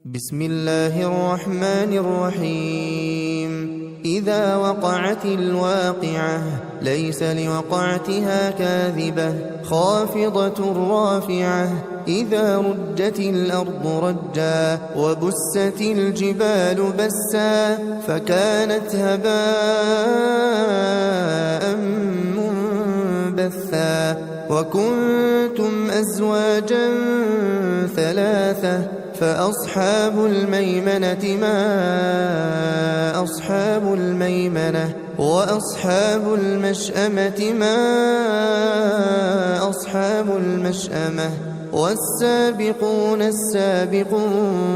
بسم الله الرحمن الرحيم. إذا وقعت الواقعة ليس لوقعتها كاذبة خافضة رافعة. إذا رجت الأرض رجا وبست الجبال بسا فكانت هباء منبثا. وكنتم أزواجا ثلاثة فأصحاب الميمنة ما أصحاب الميمنة وأصحاب المشأمة ما أصحاب المشأمة والسابقون السابقون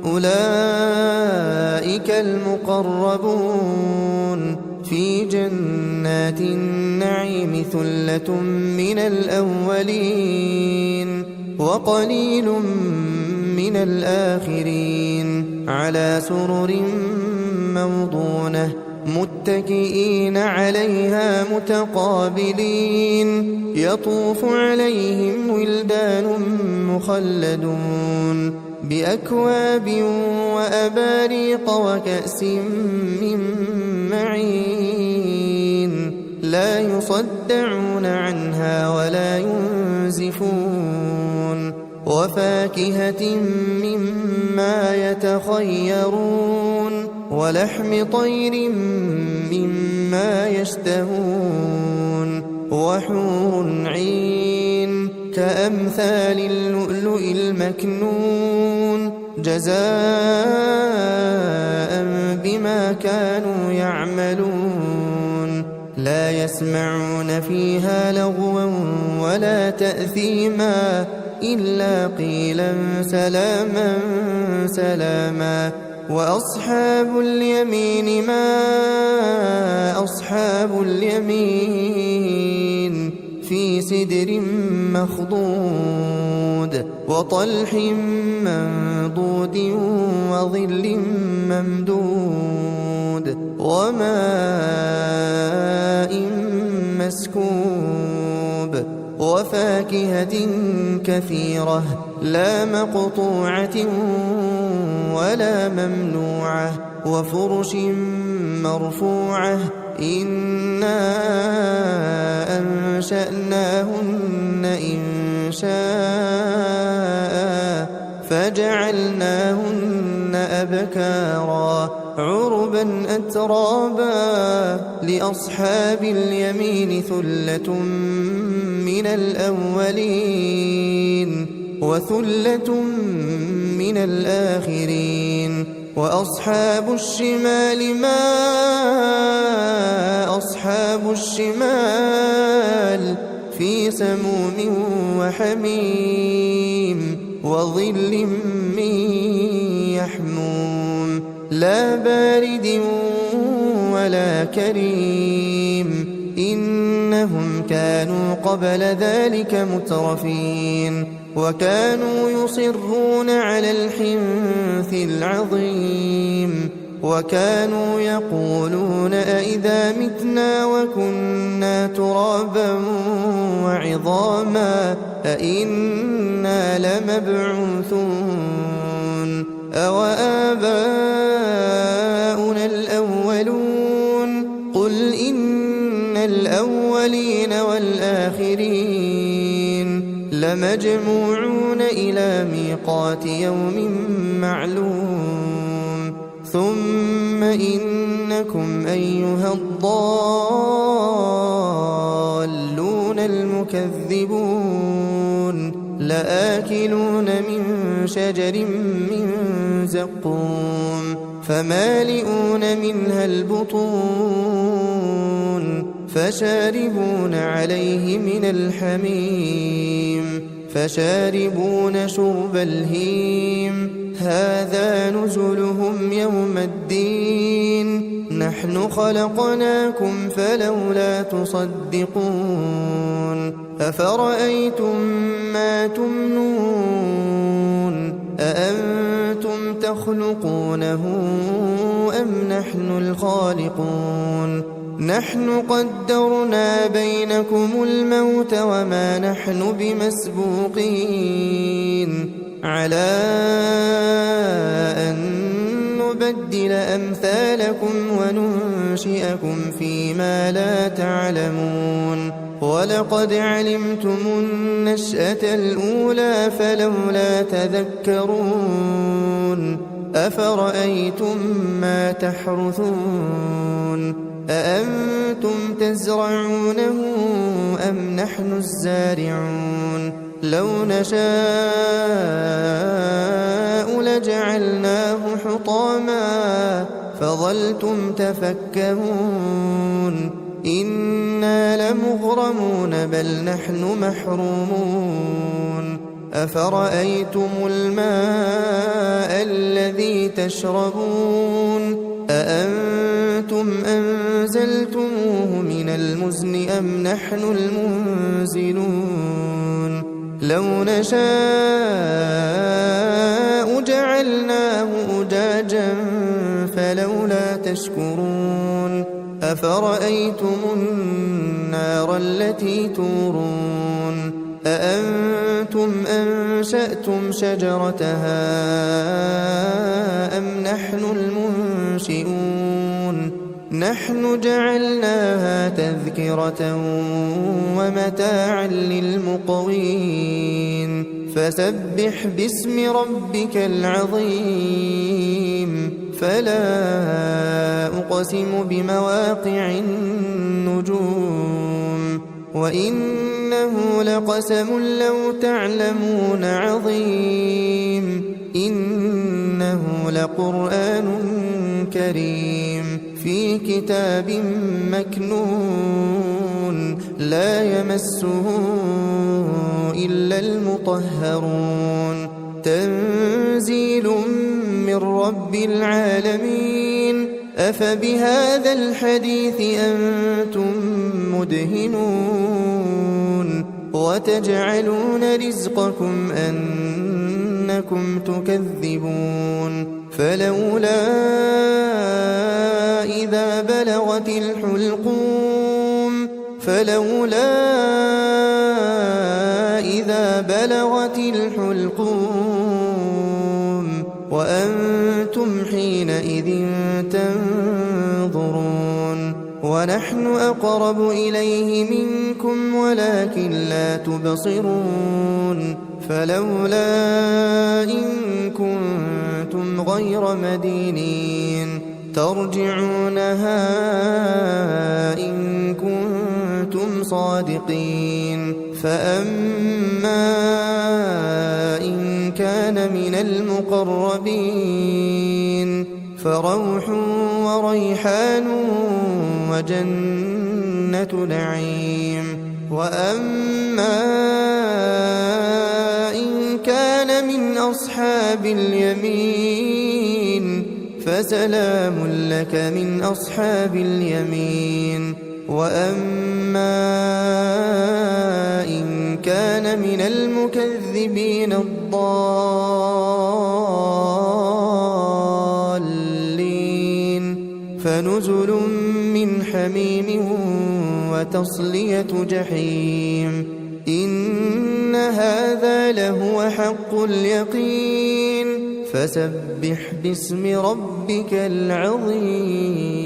أولئك المقربون في جنات النعيم ثلة من الأولين وقليل من الآخرين على سرر موضونة متكئين عليها متقابلين يطوف عليهم ولدان مخلدون بأكواب وأباريق وكأس من معين لا يصدعون عنها ولا ينزفون وفاكهة مما يتخيرون ولحم طير مما يشتهون وحور عين كأمثال اللؤلؤ المكنون جزاء بما كانوا يعملون لا يسمعون فيها لغوا ولا تأثيما إلا قيلا سلاما سلاما. وأصحاب اليمين ما أصحاب اليمين في سدر مخضود وطلح منضود وظل ممدود وماء مسكوب وفاكهة كثيرة لا مقطوعة ولا ممنوعة وفرش مرفوعة إنا أنشأناهن إنشاء فجعلناهن أبكارا عربا أترابا لأصحاب اليمين ثلة من الأولين وثلة من الآخرين. وأصحاب الشمال ما أصحاب الشمال في سموم وحميم وظل من يحموم لا بارد ولا كريم إنهم كانوا قبل ذلك مترفين وكانوا يصرون على الحنث العظيم وكانوا يقولون أئذا متنا وكنا ترابا وعظاما أئنا لمبعوثون أو آباؤنا الأولون قل إن الأولين والآخرين لمجموعون إلى ميقات يوم معلوم ثم إنكم أيها الضالون المكذبون لآكلون من شجر من زقوم فمالئون منها البطون فشاربون عليه من الحميم فشاربون شرب الهيم هذا نزلهم يوم الدين نحن خلقناكم فلولا تصدقون أفرأيتم ما تمنون أأنتم تخلقونه أم نحن الخالقون نحن قدرنا بينكم الموت وما نحن بمسبوقين على نبدل أمثالكم وننشئكم فيما لا تعلمون ولقد علمتم النشأة الأولى فلولا تذكرون أفرأيتم ما تحرثون أأنتم تزرعونه أم نحن الزارعون لو نشاء لجعلناه حطاما فظلتم تفكهون إنا لمغرمون بل نحن محرومون أفرأيتم الماء الذي تشربون أأنتم أنزلتموه من المزن أم نحن المنزلون لو نشاء جعلناه أجاجا فلولا تشكرون أفرأيتم النار التي تورون أأنتم أنشأتم شجرتها أم نحن المنشئون نحن جعلناها تذكرة ومتاعا للمقوين فسبح باسم ربك العظيم فلا أقسم بمواقع النجوم وإنه لقسم لو تعلمون عظيم إنه لقرآن كريم في كتاب مكنون لا يمسه إلا المطهرون تنزيل من رب العالمين أفبهذا الحديث أنتم مدهنون وتجعلون رزقكم أنكم تكذبون فلولا إذا بلغت الحلقوم وأنتم حينئذ تنظرون ونحن أقرب إليه منكم ولكن لا تبصرون فلولا إن كنتم غير مدينين ترجعونها إن كنتم صادقين فأما إن كان من المقربين فروح وريحان وجنة نعيم وأما إن كان من أصحاب اليمين فسلام لك من أصحاب اليمين وأما إن كان من المكذبين الضالين فنزل من حميم وتصلية جحيم إن هذا لهو حق اليقين فسبح باسم ربك العظيم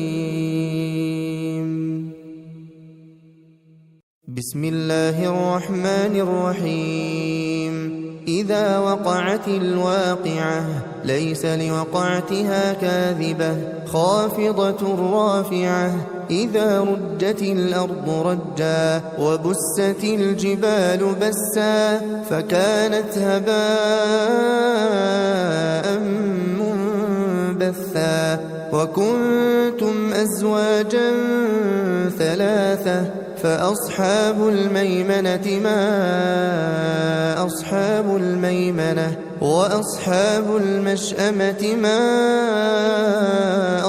بسم الله الرحمن الرحيم إذا وقعت الواقعة ليس لوقعتها كاذبة خافضة رافعة إذا رجت الأرض رجا وبست الجبال بسا فكانت هباء منبثا وكنتم أزواجا ثلاثة فأصحاب الميمنة ما أصحاب الميمنة وأصحاب المشأمة ما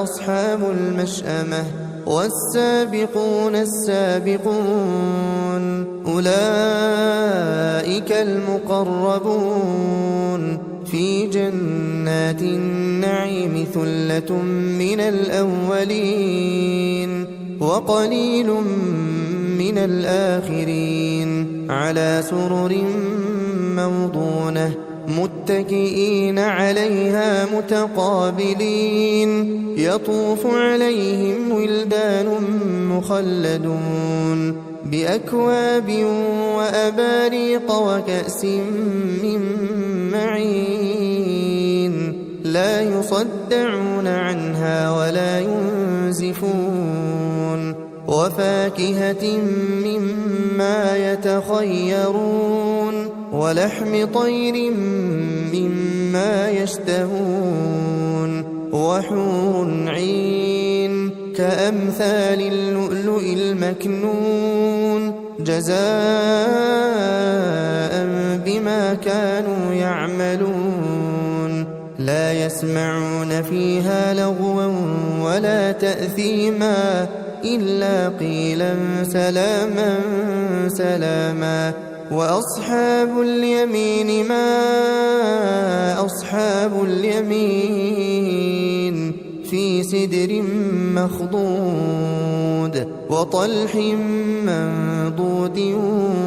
أصحاب المشأمة والسابقون السابقون أولئك المقربون في جنات النعيم ثلة من الأولين وقليل من الآخرين على سرر موضونة متكئين عليها متقابلين يطوف عليهم ولدان مخلدون بأكواب وأباريق وكأس من معين لا يصدعون عنها ولا ينزفون وفاكهة مما يتخيرون ولحم طير مما يشتهون وحور عين كأمثال اللؤلؤ المكنون جزاء بما كانوا يعملون لا يسمعون فيها لغوا ولا تأثيما إلا قيلا سلاما سلاما وأصحاب اليمين ما أصحاب اليمين في سدر مخضود وطلح منضود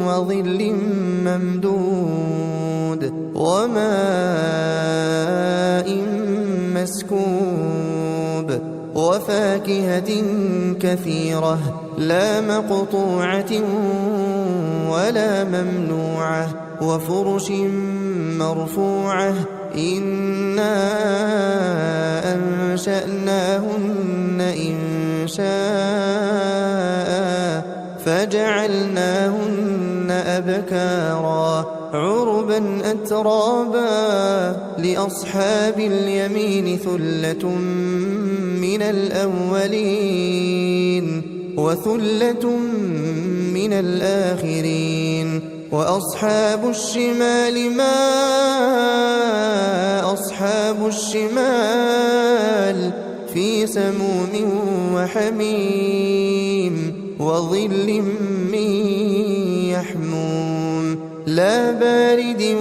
وظل ممدود وماء مسكوب وفاكهة كثيرة لا مقطوعة ولا ممنوعة وفرش مرفوعة إنا أنشأناهن إنشاء فجعلناهن أبكارا عربا أترابا لأصحاب اليمين ثلة من الأولين وثلة من الآخرين وأصحاب الشمال ما أصحاب الشمال في سموم وحميم وظل من يحموم لا بارد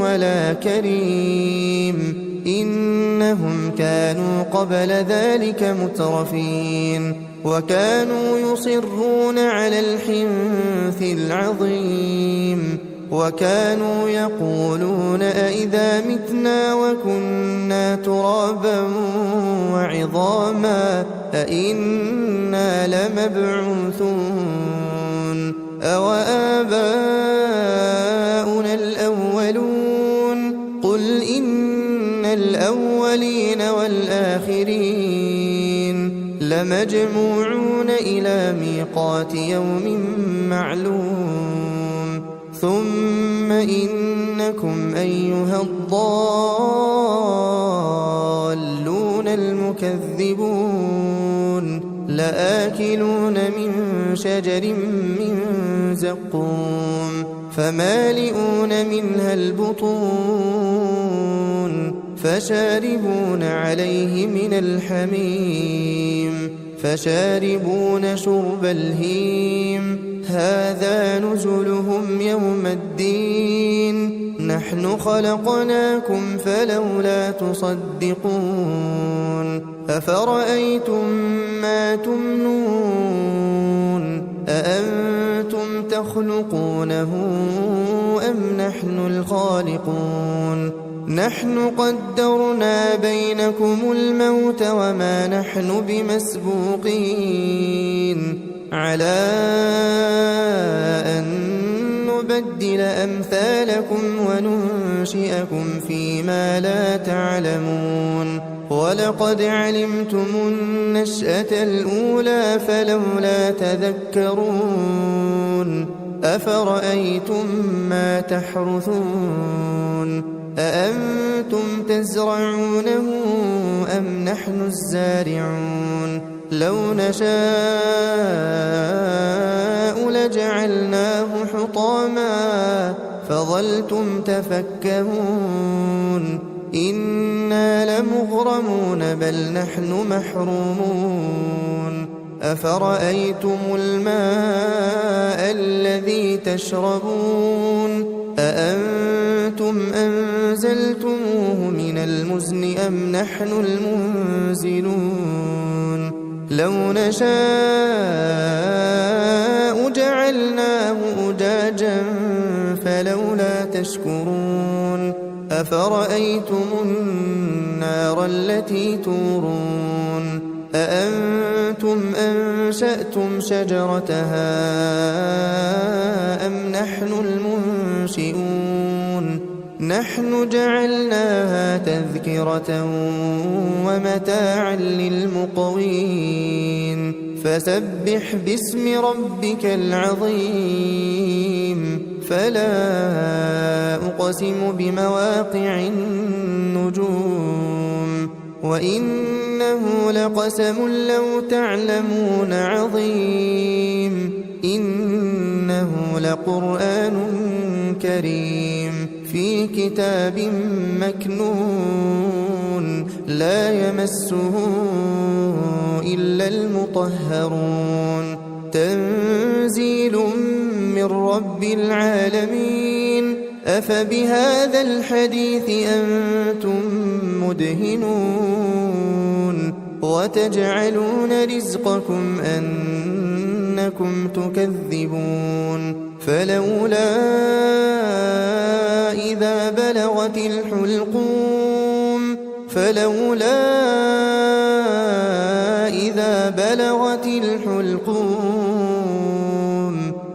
ولا كريم إنهم كانوا قبل ذلك مترفين وكانوا يصرون على الحنث العظيم وكانوا يقولون أئذا متنا وكنا ترابا وعظاما أئنا لمبعوثون أوآباؤنا الأولون قل إن الأولين والآخرين لمجموعون إلى ميقات يوم معلوم ثم إنكم أيها الضالون المكذبون لآكلون من شجر من زقوم فمالئون منها البطون فشاربون عليه من الحميم فشاربون شرب الهيم هذا نزلهم يوم الدين نحن خلقناكم فلولا تصدقون أفرأيتم ما تمنون أأنتم تخلقونه أم نحن الخالقون نحن قدرنا بينكم الموت وما نحن بمسبوقين على أن نبدل أمثالكم وننشئكم فيما لا تعلمون ولقد علمتم النشأة الأولى فلولا تذكرون أفرأيتم ما تحرثون أأنتم تزرعونه أم نحن الزارعون لو نشاء لجعلناه حطاما فظلتم تفكهون إنا لمغرمون بل نحن محرومون أفرأيتم الماء الذي تشربون أأنتم أنزلتموه من المزن أم نحن المنزلون لو نشاء جعلناه أجاجا فلولا تشكرون أفرأيتم النار التي تورون أأنتم أنشأتم شجرتها أم نحن المنشئون نحن جعلناها تذكرة ومتاعا للمقوين فسبح باسم ربك العظيم فلا أقسم بمواقع النجوم وإنه لقسم لو تعلمون عظيم إنه لقرآن كريم في كتاب مكنون لا يمسه إلا المطهرون تنزيل من رب العالمين أفبهذا الحديث أنتم مدهنون وتجعلون رزقكم أنكم تكذبون فلولا إذا بلغت الحلقوم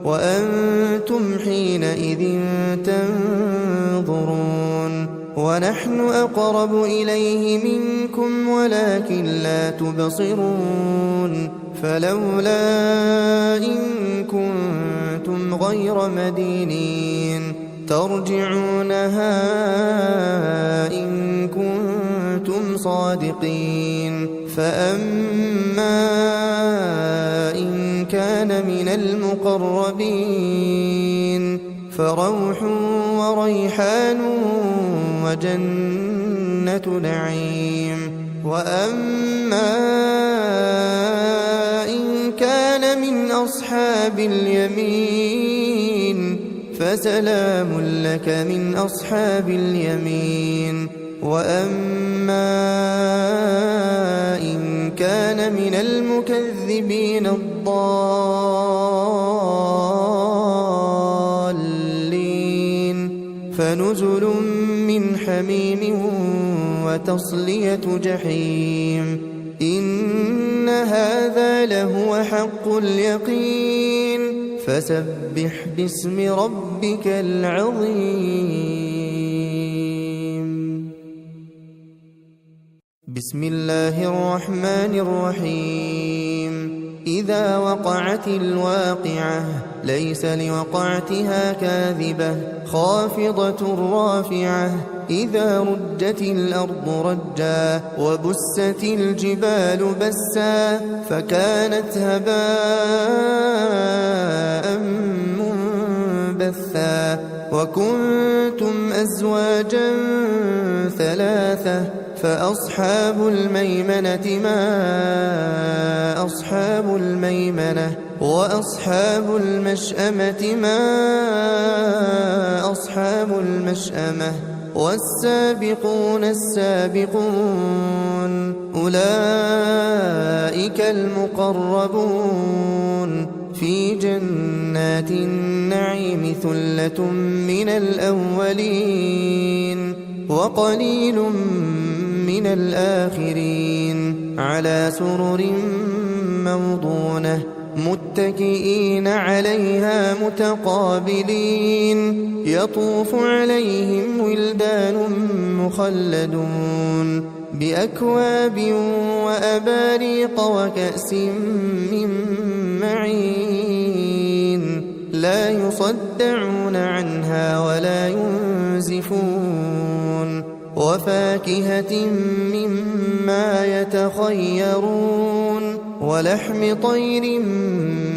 وأنتم حينئذ تنظرون ونحن أقرب إليه منكم ولكن لا تبصرون فلولا إن كنتم غير مدينين ترجعونها إن كنتم صادقين فأما إن كان من المقربين فروح وريحان وجنة نعيم وأما إن كان من أصحاب اليمين فسلام لك من أصحاب اليمين وأما إن كان من المكذبين الضالين فنزل من حميم وتصلية جحيم إن هذا لهو حق اليقين فسبح باسم ربك العظيم بسم الله الرحمن الرحيم إذا وقعت الواقعة ليس لوقعتها كاذبة خافضة رافعة إذا رجت الأرض رجا وبست الجبال بسا فكانت هباء منبثا وكنتم أزواجا ثلاثة فأصحاب الميمنة ما أصحاب الميمنة وأصحاب المشأمة ما أصحاب المشأمة والسابقون السابقون أولئك المقربون في جنات النعيم ثلة من الأولين وقليل من الآخرين على سرر موضونة متكئين عليها متقابلين يطوف عليهم ولدان مخلدون بأكواب وأباريق وكأس من معين لا يصدعون عنها ولا ينزفون وفاكهة مما يتخيرون ولحم طير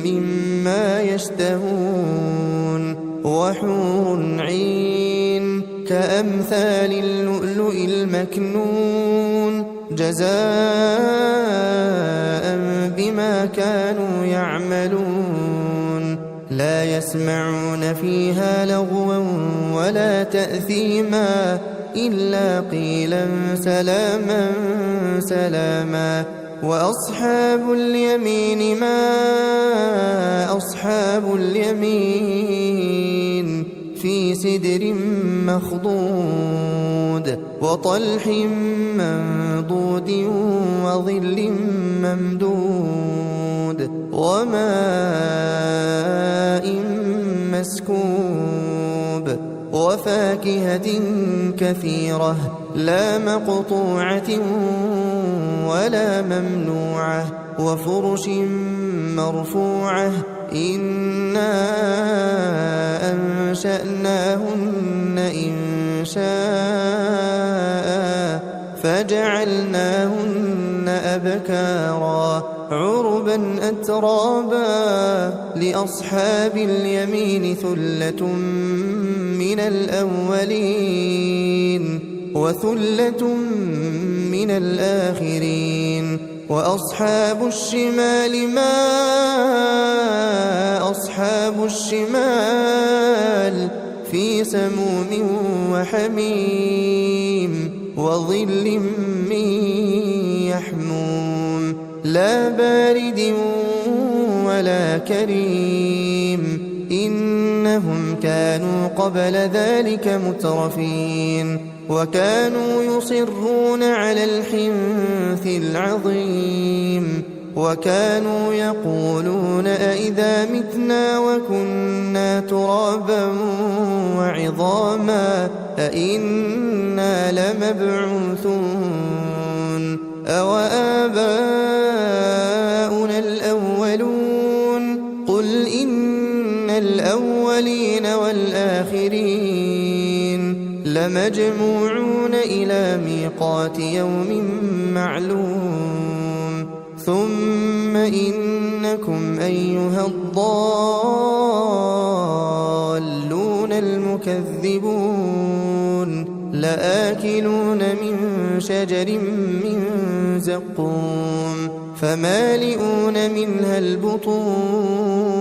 مما يشتهون وحور عين كأمثال اللؤلؤ المكنون جزاء بما كانوا يعملون لا يسمعون فيها لغوا ولا تأثيما إلا قيلا سلاما سلاما وأصحاب اليمين ما أصحاب اليمين في سدر مخضود وطلح منضود وظل ممدود وماء مسكوب وفاكهة كثيرة لا مقطوعة ولا ممنوعة وفرش مرفوعة إنا أنشأناهن إنشاء فجعلناهن أبكارا عربا أترابا لأصحاب اليمين ثلة من الأولين وثلة من الآخرين وأصحاب الشمال ما أصحاب الشمال في سموم وحميم وظل من يحموم لا بارد ولا كريم إنهم كانوا قبل ذلك مترفين وكانوا يصرون على الحنث العظيم وكانوا يقولون أئذا متنا وكنا ترابا وعظاما أئنا لمبعوثون أو آباؤنا الأولون قل إن الأولين والآخرين لمجموعون إلى ميقات يوم معلوم ثم إنكم أيها الضالون المكذبون لآكلون من شجر من زقوم فمالئون منها البطون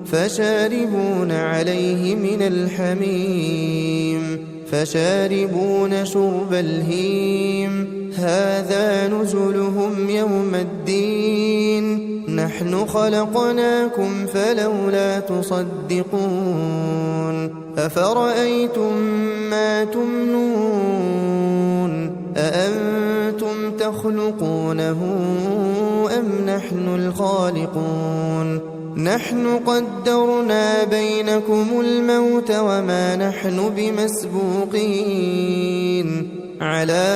فشاربون عليه من الحميم فشاربون شرب الهيم هذا نزلهم يوم الدين نحن خلقناكم فلولا تصدقون أفرأيتم ما تمنون أأنتم تخلقونه أم نحن الخالقون نحن قدرنا بينكم الموت وما نحن بمسبوقين على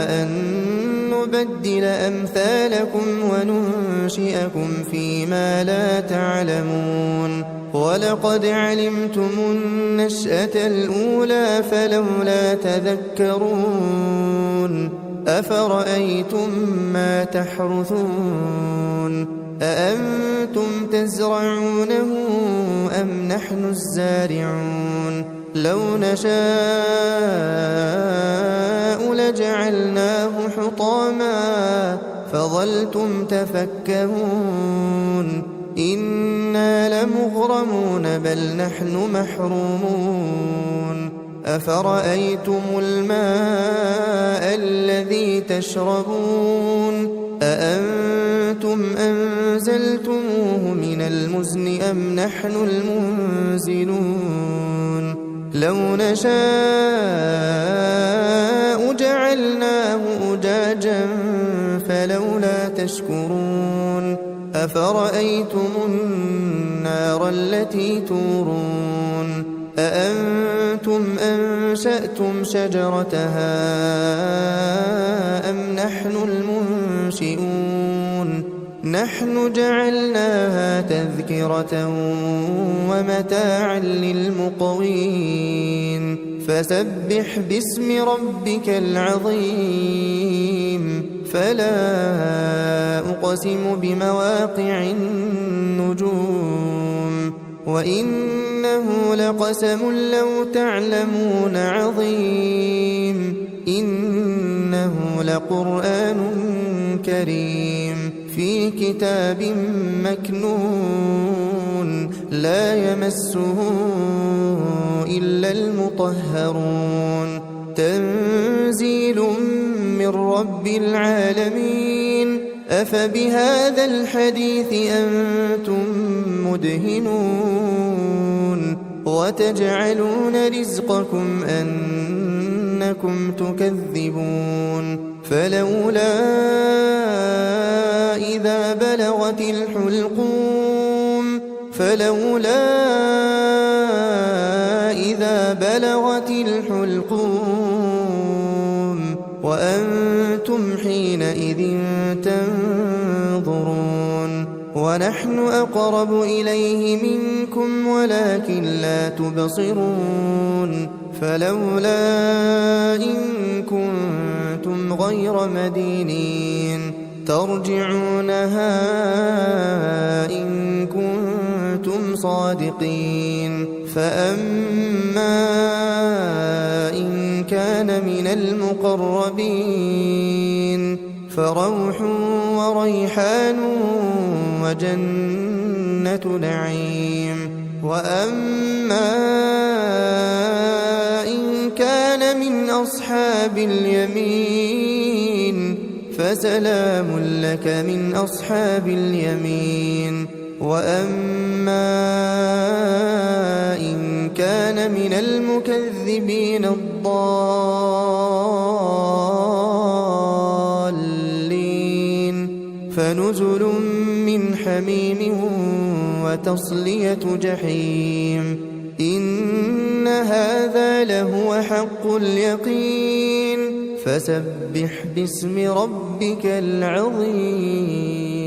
أن نبدل أمثالكم وننشئكم فيما لا تعلمون ولقد علمتم النشأة الأولى فلولا تذكرون أفرأيتم ما تحرثون أأنتم تزرعونه أم نحن الزارعون لو نشاء لجعلناه حطاما فظلتم تفكهون إنا لمغرمون بل نحن محرومون أفرأيتم الماء الذي تشربون أأنتم أنزلتموه من المزن أم نحن المنزلون لو نشاء جعلناه أجاجا فلولا تشكرون أفرأيتم النار التي تورون أأنتم أنشأتم شجرتها أم نحن المنشئون نحن جعلناها تذكرة ومتاعا للمقوين فسبح باسم ربك العظيم فلا أقسم بمواقع النجوم وإنه لقسم لو تعلمون عظيم إنه لقرآن كريم في كتاب مكنون لا يمسه إلا المطهرون تنزيل من رب العالمين أفبهذا الحديث أنتم مدهنون وتجعلون رزقكم أنكم تكذبون فلولا إذا بلغت الحلقوم وأنتم حينئذ تنظرون ونحن أقرب إليه منكم ولكن لا تبصرون فلولا إن كنتم غير مدينين ترجعونها إن كنتم صادقين فأما إن كان من المقربين فروح وريحان وجنة نعيم وأما إن كان من أصحاب اليمين فسلام لك من أصحاب اليمين وأما إن كان من المكذبين الضالين فنزل من حميم وتصلية جحيم إن هذا لهو حق اليقين فسبح باسم ربك العظيم